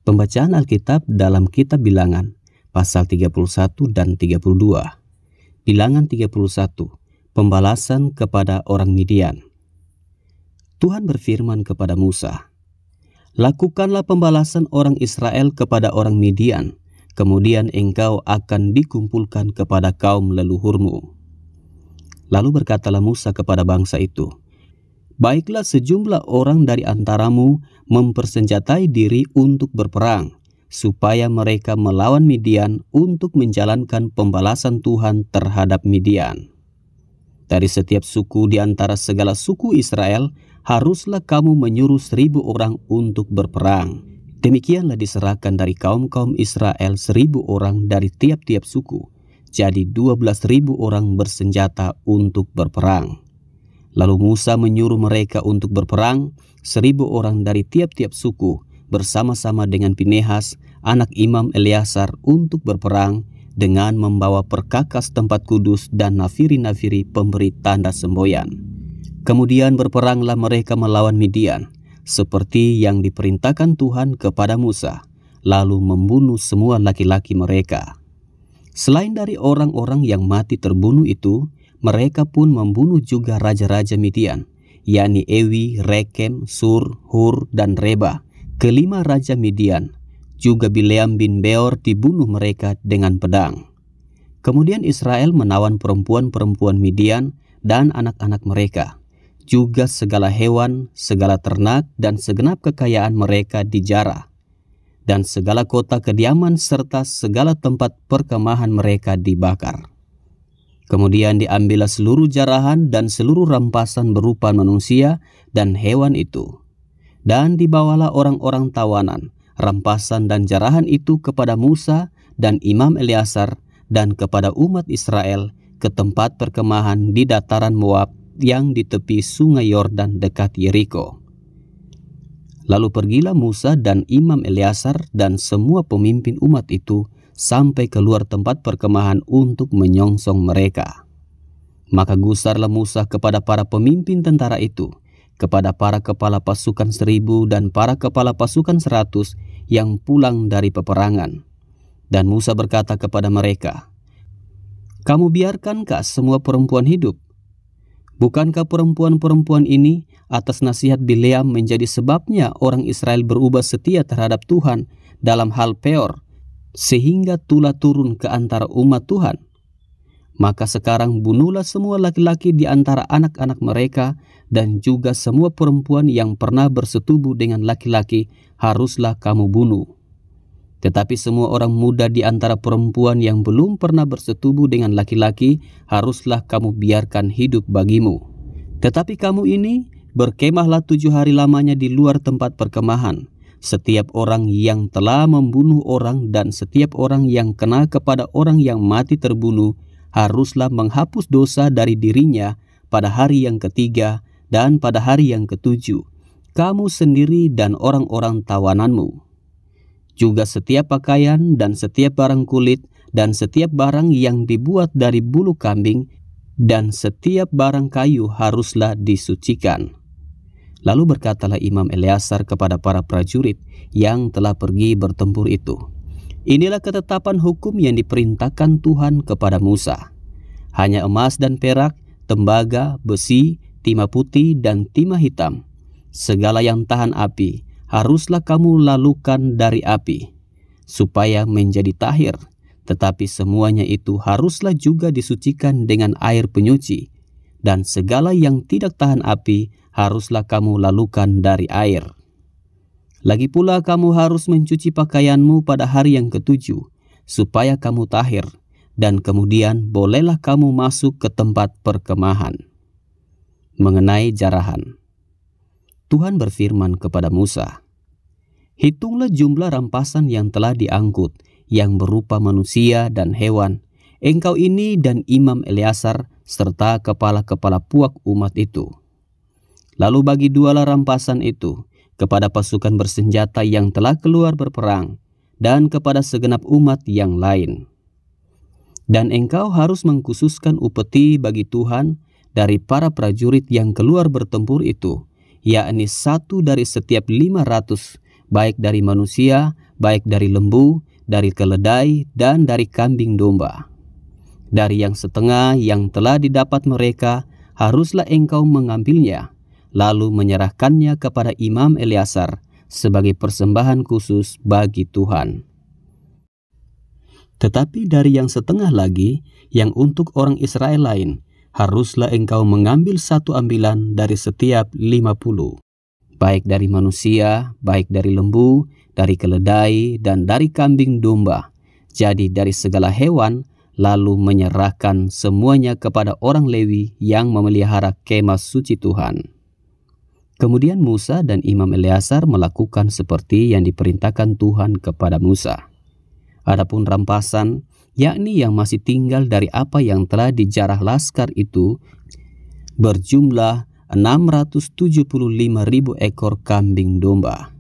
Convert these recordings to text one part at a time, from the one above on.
Pembacaan Alkitab dalam kitab Bilangan, pasal 31 dan 32. Bilangan 31, pembalasan kepada orang Midian. Tuhan berfirman kepada Musa, "Lakukanlah pembalasan orang Israel kepada orang Midian, kemudian engkau akan dikumpulkan kepada kaum leluhurmu." Lalu berkatalah Musa kepada bangsa itu, "Baiklah sejumlah orang dari antaramu mempersenjatai diri untuk berperang, supaya mereka melawan Midian untuk menjalankan pembalasan Tuhan terhadap Midian. Dari setiap suku di antara segala suku Israel, haruslah kamu menyuruh 1.000 orang untuk berperang. Demikianlah diserahkan dari kaum-kaum Israel 1.000 orang dari tiap-tiap suku, jadi 12.000 orang bersenjata untuk berperang. Lalu Musa menyuruh mereka untuk berperang, 1.000 orang dari tiap-tiap suku, bersama-sama dengan Pinehas, anak Imam Eleazar, untuk berperang dengan membawa perkakas tempat kudus dan nafiri-nafiri pemberi tanda semboyan. Kemudian berperanglah mereka melawan Midian, seperti yang diperintahkan Tuhan kepada Musa, lalu membunuh semua laki-laki mereka. Selain dari orang-orang yang mati terbunuh itu, mereka pun membunuh juga raja-raja Midian, yakni Ewi, Rekem, Sur, Hur, dan Reba, kelima raja Midian. Juga Bileam bin Beor dibunuh mereka dengan pedang. Kemudian Israel menawan perempuan-perempuan Midian dan anak-anak mereka, juga segala hewan, segala ternak, dan segenap kekayaan mereka dijara, dan segala kota kediaman serta segala tempat perkemahan mereka dibakar. Kemudian diambillah seluruh jarahan dan seluruh rampasan berupa manusia dan hewan itu, dan dibawalah orang-orang tawanan, rampasan dan jarahan itu kepada Musa dan Imam Eleazar dan kepada umat Israel ke tempat perkemahan di dataran Moab yang di tepi sungai Yordan dekat Yeriko. Lalu pergilah Musa dan Imam Eleazar dan semua pemimpin umat itu sampai keluar tempat perkemahan untuk menyongsong mereka. Maka gusarlah Musa kepada para pemimpin tentara itu, kepada para kepala pasukan 1.000 dan para kepala pasukan 100 yang pulang dari peperangan. Dan Musa berkata kepada mereka, "Kamu biarkankah semua perempuan hidup? Bukankah perempuan-perempuan ini atas nasihat Bileam menjadi sebabnya orang Israel berubah setia terhadap Tuhan dalam hal Peor, sehingga tulah turun ke antara umat Tuhan? Maka sekarang bunuhlah semua laki-laki di antara anak-anak mereka, dan juga semua perempuan yang pernah bersetubuh dengan laki-laki haruslah kamu bunuh. Tetapi semua orang muda di antara perempuan yang belum pernah bersetubuh dengan laki-laki haruslah kamu biarkan hidup bagimu. Tetapi kamu ini berkemahlah 7 hari lamanya di luar tempat perkemahan. Setiap orang yang telah membunuh orang dan setiap orang yang kena kepada orang yang mati terbunuh haruslah menghapus dosa dari dirinya pada hari yang ketiga dan pada hari yang ketujuh, kamu sendiri dan orang-orang tawananmu. Juga setiap pakaian dan setiap barang kulit dan setiap barang yang dibuat dari bulu kambing dan setiap barang kayu haruslah disucikan." Lalu berkatalah Imam Eleazar kepada para prajurit yang telah pergi bertempur itu, "Inilah ketetapan hukum yang diperintahkan Tuhan kepada Musa. Hanya emas dan perak, tembaga, besi, timah putih dan timah hitam, segala yang tahan api, haruslah kamu lalukan dari api, supaya menjadi tahir. Tetapi semuanya itu haruslah juga disucikan dengan air penyuci, dan segala yang tidak tahan api haruslah kamu lalukan dari air. Lagi pula kamu harus mencuci pakaianmu pada hari yang ketujuh, supaya kamu tahir, dan kemudian bolehlah kamu masuk ke tempat perkemahan." Mengenai jarahan, Tuhan berfirman kepada Musa, "Hitunglah jumlah rampasan yang telah diangkut, yang berupa manusia dan hewan, engkau ini dan Imam Eleazar, serta kepala-kepala puak umat itu. Lalu bagi dualah rampasan itu kepada pasukan bersenjata yang telah keluar berperang, dan kepada segenap umat yang lain. Dan engkau harus mengkhususkan upeti bagi Tuhan dari para prajurit yang keluar bertempur itu, yakni 1 dari setiap 500, baik dari manusia baik dari lembu, dari keledai, dan dari kambing domba. Dari yang setengah yang telah didapat mereka, haruslah engkau mengambilnya, lalu menyerahkannya kepada Imam Eleazar sebagai persembahan khusus bagi Tuhan. Tetapi dari yang setengah lagi, yang untuk orang Israel lain, haruslah engkau mengambil 1 ambilan dari setiap 50, baik dari manusia, baik dari lembu, dari keledai, dan dari kambing domba, jadi dari segala hewan, lalu menyerahkan semuanya kepada orang Lewi yang memelihara kemah suci Tuhan. Kemudian Musa dan Imam Eleazar melakukan seperti yang diperintahkan Tuhan kepada Musa. Adapun rampasan, yakni yang masih tinggal dari apa yang telah dijarah laskar itu, berjumlah 675.000 ekor kambing domba,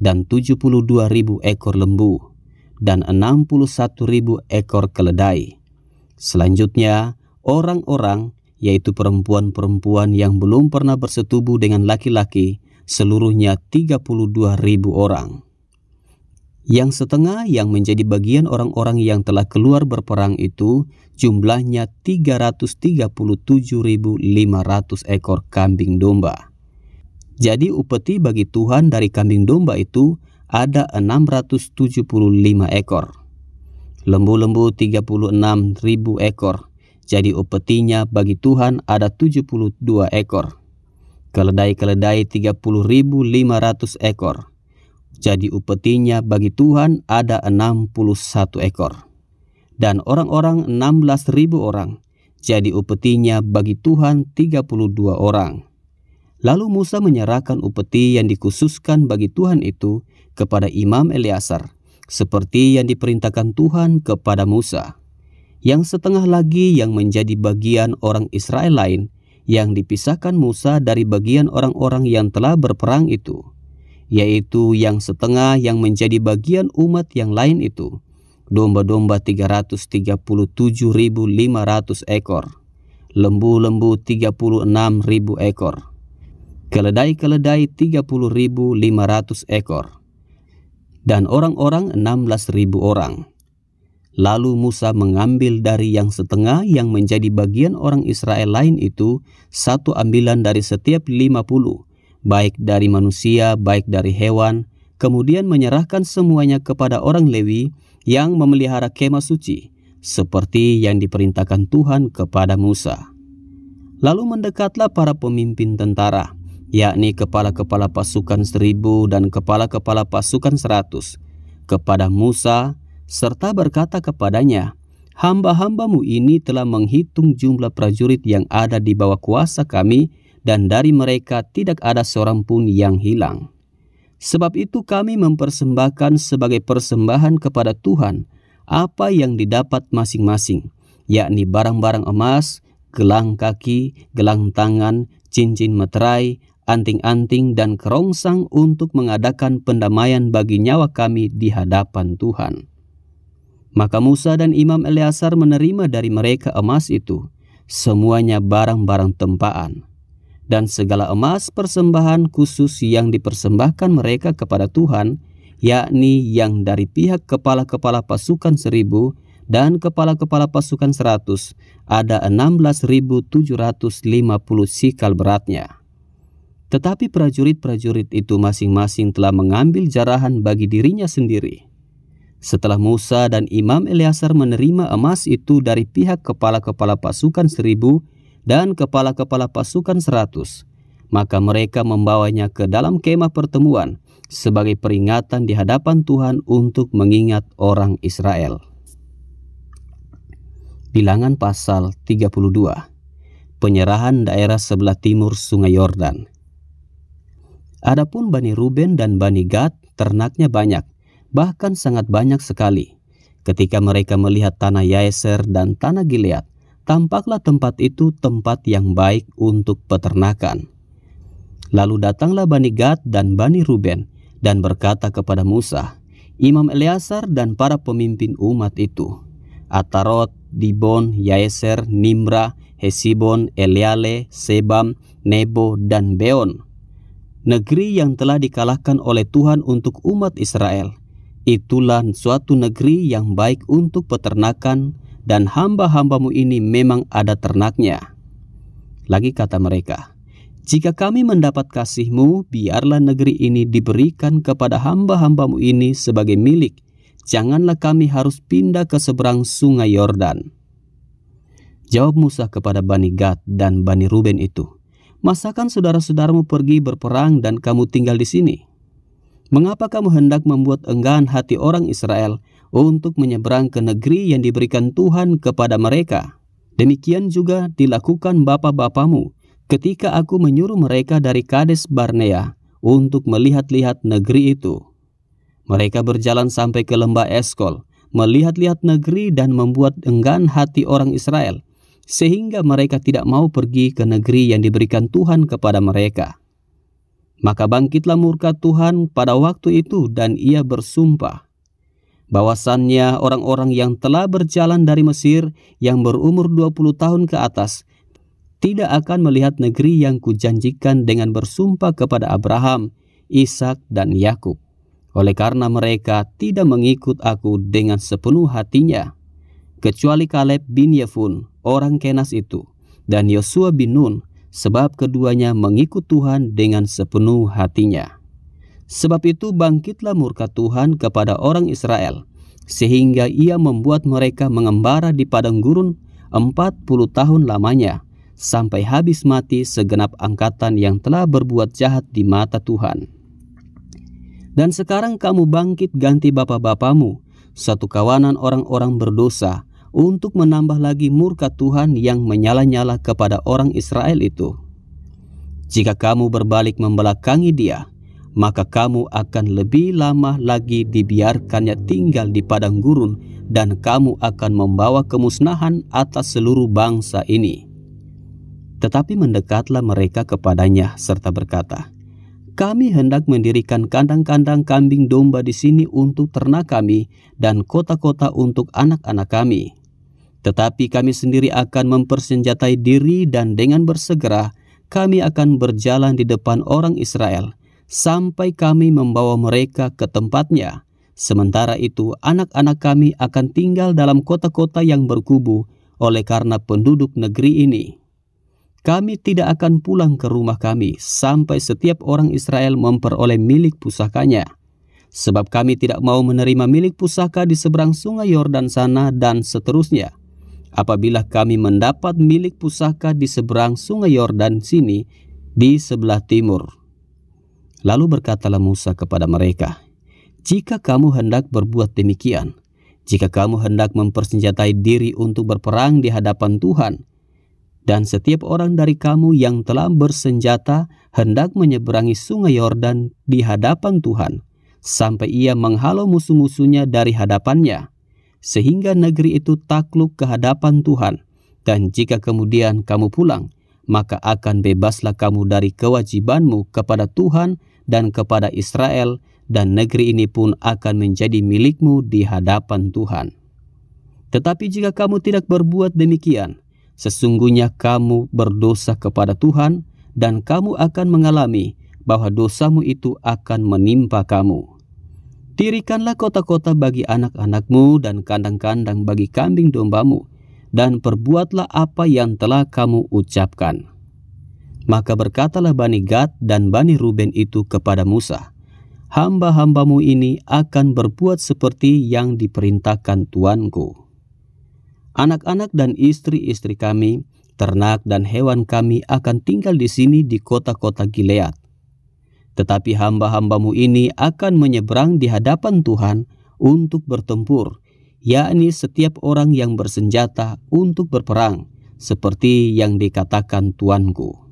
dan 72.000 ekor lembu, dan 61.000 ekor keledai. Selanjutnya, orang-orang, yaitu perempuan-perempuan yang belum pernah bersetubuh dengan laki-laki, seluruhnya 32.000 orang. Yang setengah yang menjadi bagian orang-orang yang telah keluar berperang itu jumlahnya 337.500 ekor kambing domba. Jadi upeti bagi Tuhan dari kambing domba itu ada 675 ekor. Lembu-lembu 36.000 ekor. Jadi upetinya bagi Tuhan ada 72 ekor. Keledai-keledai 30.500 ekor. Jadi upetinya bagi Tuhan ada 61 ekor. Dan orang-orang 16.000 orang. Jadi upetinya bagi Tuhan 32 orang. Lalu Musa menyerahkan upeti yang dikhususkan bagi Tuhan itu kepada Imam Eleazar, seperti yang diperintahkan Tuhan kepada Musa. Yang setengah lagi yang menjadi bagian orang Israel lain, yang dipisahkan Musa dari bagian orang-orang yang telah berperang itu, yaitu yang setengah yang menjadi bagian umat yang lain itu, domba-domba 337.500 ekor, lembu-lembu 36.000 ekor, keledai-keledai 30.500 ekor, dan orang-orang 16.000 orang. Lalu Musa mengambil dari yang setengah yang menjadi bagian orang Israel lain itu 1 ambilan dari setiap 50, baik dari manusia, baik dari hewan, kemudian menyerahkan semuanya kepada orang Lewi yang memelihara kemah suci, seperti yang diperintahkan Tuhan kepada Musa. Lalu mendekatlah para pemimpin tentara, yakni kepala-kepala pasukan 1.000 dan kepala-kepala pasukan 100, kepada Musa, serta berkata kepadanya, "Hamba-hambamu ini telah menghitung jumlah prajurit yang ada di bawah kuasa kami, dan dari mereka tidak ada seorang pun yang hilang. Sebab itu kami mempersembahkan sebagai persembahan kepada Tuhan apa yang didapat masing-masing, yakni barang-barang emas, gelang kaki, gelang tangan, cincin meterai, anting-anting, dan kerongsang untuk mengadakan pendamaian bagi nyawa kami di hadapan Tuhan." Maka Musa dan Imam Eleazar menerima dari mereka emas itu, semuanya barang-barang tempaan, dan segala emas persembahan khusus yang dipersembahkan mereka kepada Tuhan, yakni yang dari pihak kepala-kepala pasukan 1.000 dan kepala-kepala pasukan 100, ada 16.750 sikal beratnya. Tetapi prajurit-prajurit itu masing-masing telah mengambil jarahan bagi dirinya sendiri. Setelah Musa dan Imam Eleazar menerima emas itu dari pihak kepala-kepala pasukan 1.000 dan kepala-kepala pasukan 100, maka mereka membawanya ke dalam kemah pertemuan sebagai peringatan di hadapan Tuhan untuk mengingat orang Israel. Bilangan pasal 32. Penyerahan daerah sebelah timur Sungai Yordan. Adapun Bani Ruben dan Bani Gad, ternaknya banyak, bahkan sangat banyak sekali. Ketika mereka melihat tanah Yaeser dan tanah Gilead, tampaklah tempat itu tempat yang baik untuk peternakan. Lalu datanglah Bani Gad dan Bani Ruben dan berkata kepada Musa, Imam Eleazar dan para pemimpin umat itu, Atarot, Dibon, Yaeser, Nimra, Hesibon, Eleale, Sebam, Nebo, dan Beon, negeri yang telah dikalahkan oleh Tuhan untuk umat Israel, itulah suatu negeri yang baik untuk peternakan, dan hamba-hambamu ini memang ada ternaknya. Lagi kata mereka, jika kami mendapat kasih-Mu, biarlah negeri ini diberikan kepada hamba-hambamu ini sebagai milik. Janganlah kami harus pindah ke seberang sungai Yordan. Jawab Musa kepada Bani Gad dan Bani Ruben itu, masakan saudara-saudaramu pergi berperang dan kamu tinggal di sini? Mengapa kamu hendak membuat enggan hati orang Israel untuk menyeberang ke negeri yang diberikan Tuhan kepada mereka? Demikian juga dilakukan bapa-bapamu ketika aku menyuruh mereka dari Kades Barnea untuk melihat-lihat negeri itu. Mereka berjalan sampai ke lembah Eskol, melihat-lihat negeri dan membuat enggan hati orang Israel, sehingga mereka tidak mau pergi ke negeri yang diberikan Tuhan kepada mereka. Maka bangkitlah murka Tuhan pada waktu itu, dan ia bersumpah bahwasannya orang-orang yang telah berjalan dari Mesir yang berumur 20 tahun ke atas tidak akan melihat negeri yang kujanjikan dengan bersumpah kepada Abraham, Ishak, dan Yakub, oleh karena mereka tidak mengikut aku dengan sepenuh hatinya, kecuali Kaleb bin Yefun, orang Kenas itu, dan Yosua bin Nun, sebab keduanya mengikut Tuhan dengan sepenuh hatinya. Sebab itu bangkitlah murka Tuhan kepada orang Israel, sehingga ia membuat mereka mengembara di padang gurun 40 tahun lamanya, sampai habis mati segenap angkatan yang telah berbuat jahat di mata Tuhan. Dan sekarang kamu bangkit ganti bapa-bapamu, satu kawanan orang-orang berdosa, untuk menambah lagi murka Tuhan yang menyala-nyala kepada orang Israel itu. Jika kamu berbalik membelakangi dia, maka kamu akan lebih lama lagi dibiarkannya tinggal di padang gurun, dan kamu akan membawa kemusnahan atas seluruh bangsa ini. Tetapi mendekatlah mereka kepadanya serta berkata, kami hendak mendirikan kandang-kandang kambing domba di sini untuk ternak kami dan kota-kota untuk anak-anak kami. Tetapi kami sendiri akan mempersenjatai diri, dan dengan bersegera kami akan berjalan di depan orang Israel sampai kami membawa mereka ke tempatnya. Sementara itu anak-anak kami akan tinggal dalam kota-kota yang berkubu oleh karena penduduk negeri ini. Kami tidak akan pulang ke rumah kami sampai setiap orang Israel memperoleh milik pusakanya. Sebab kami tidak mau menerima milik pusaka di seberang sungai Yordan sana dan seterusnya. Apabila kami mendapat milik pusaka di seberang sungai Yordan sini di sebelah timur. Lalu berkatalah Musa kepada mereka, jika kamu hendak berbuat demikian, jika kamu hendak mempersenjatai diri untuk berperang di hadapan Tuhan, dan setiap orang dari kamu yang telah bersenjata hendak menyeberangi sungai Yordan di hadapan Tuhan, sampai ia menghalau musuh-musuhnya dari hadapannya, sehingga negeri itu takluk ke hadapan Tuhan, dan jika kemudian kamu pulang, maka akan bebaslah kamu dari kewajibanmu kepada Tuhan dan kepada Israel, dan negeri ini pun akan menjadi milikmu di hadapan Tuhan. Tetapi jika kamu tidak berbuat demikian, sesungguhnya kamu berdosa kepada Tuhan, dan kamu akan mengalami bahwa dosamu itu akan menimpa kamu. Dirikanlah kota-kota bagi anak-anakmu dan kandang-kandang bagi kambing dombamu, dan perbuatlah apa yang telah kamu ucapkan. Maka berkatalah Bani Gad dan Bani Ruben itu kepada Musa, hamba-hambamu ini akan berbuat seperti yang diperintahkan tuanku. Anak-anak dan istri-istri kami, ternak dan hewan kami akan tinggal di sini di kota-kota Gilead. Tetapi hamba-hambamu ini akan menyeberang di hadapan Tuhan untuk bertempur, yakni setiap orang yang bersenjata untuk berperang, seperti yang dikatakan tuanku.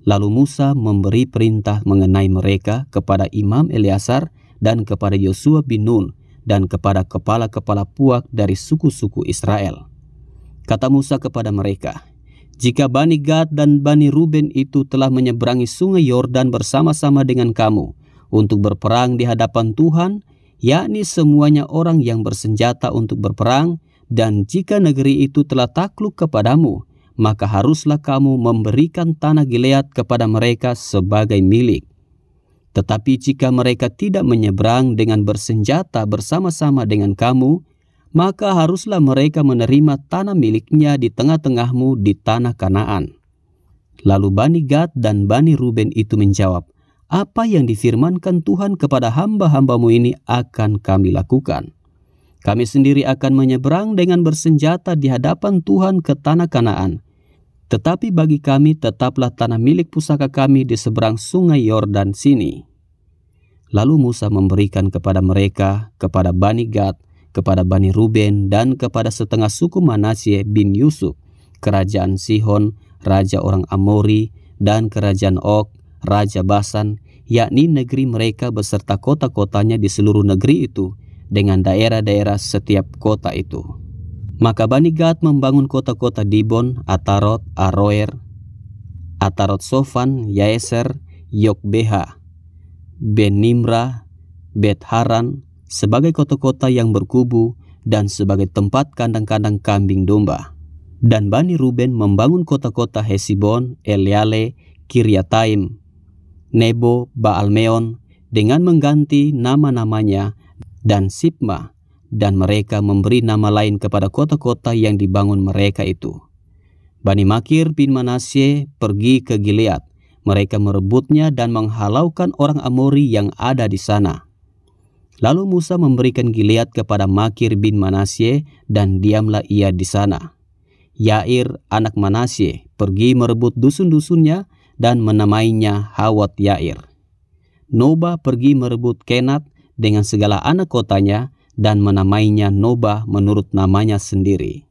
Lalu Musa memberi perintah mengenai mereka kepada Imam Eleazar dan kepada Yosua bin Nun dan kepada kepala-kepala puak dari suku-suku Israel. Kata Musa kepada mereka, jika Bani Gad dan Bani Ruben itu telah menyeberangi sungai Yordan bersama-sama dengan kamu untuk berperang di hadapan Tuhan, yakni semuanya orang yang bersenjata untuk berperang, dan jika negeri itu telah takluk kepadamu, maka haruslah kamu memberikan tanah Gilead kepada mereka sebagai milik. Tetapi jika mereka tidak menyeberang dengan bersenjata bersama-sama dengan kamu, maka haruslah mereka menerima tanah miliknya di tengah-tengahmu di tanah Kanaan." Lalu Bani Gad dan Bani Ruben itu menjawab, "Apa yang difirmankan Tuhan kepada hamba-hambamu ini akan kami lakukan. Kami sendiri akan menyeberang dengan bersenjata di hadapan Tuhan ke tanah Kanaan. Tetapi bagi kami tetaplah tanah milik pusaka kami di seberang sungai Yordan sini." Lalu Musa memberikan kepada mereka, kepada Bani Gad, kepada Bani Ruben, dan kepada setengah suku Manasye bin Yusuf, kerajaan Sihon, raja orang Amori, dan kerajaan Og, raja Basan, yakni negeri mereka beserta kota-kotanya di seluruh negeri itu, dengan daerah-daerah setiap kota itu. Maka Bani Gad membangun kota-kota Dibon, Atarot, Aroer, Atarot Sofan, Yaeser, Yokbeha, Ben Nimra, Bet Haran, sebagai kota-kota yang berkubu dan sebagai tempat kandang-kandang kambing domba. Dan Bani Ruben membangun kota-kota Hesibon, Eleale, Kiryataim, Nebo, Baalmeon, dengan mengganti nama-namanya, dan Sibma, dan mereka memberi nama lain kepada kota-kota yang dibangun mereka itu. Bani Makir bin Manasye pergi ke Gilead. Mereka merebutnya dan menghalaukan orang Amori yang ada di sana. Lalu Musa memberikan Gilead kepada Makir bin Manasye, dan diamlah ia di sana. Yair, anak Manasye, pergi merebut dusun-dusunnya dan menamainya Hawat Yair. Noba pergi merebut Kenat dengan segala anak kotanya dan menamainya Noba menurut namanya sendiri.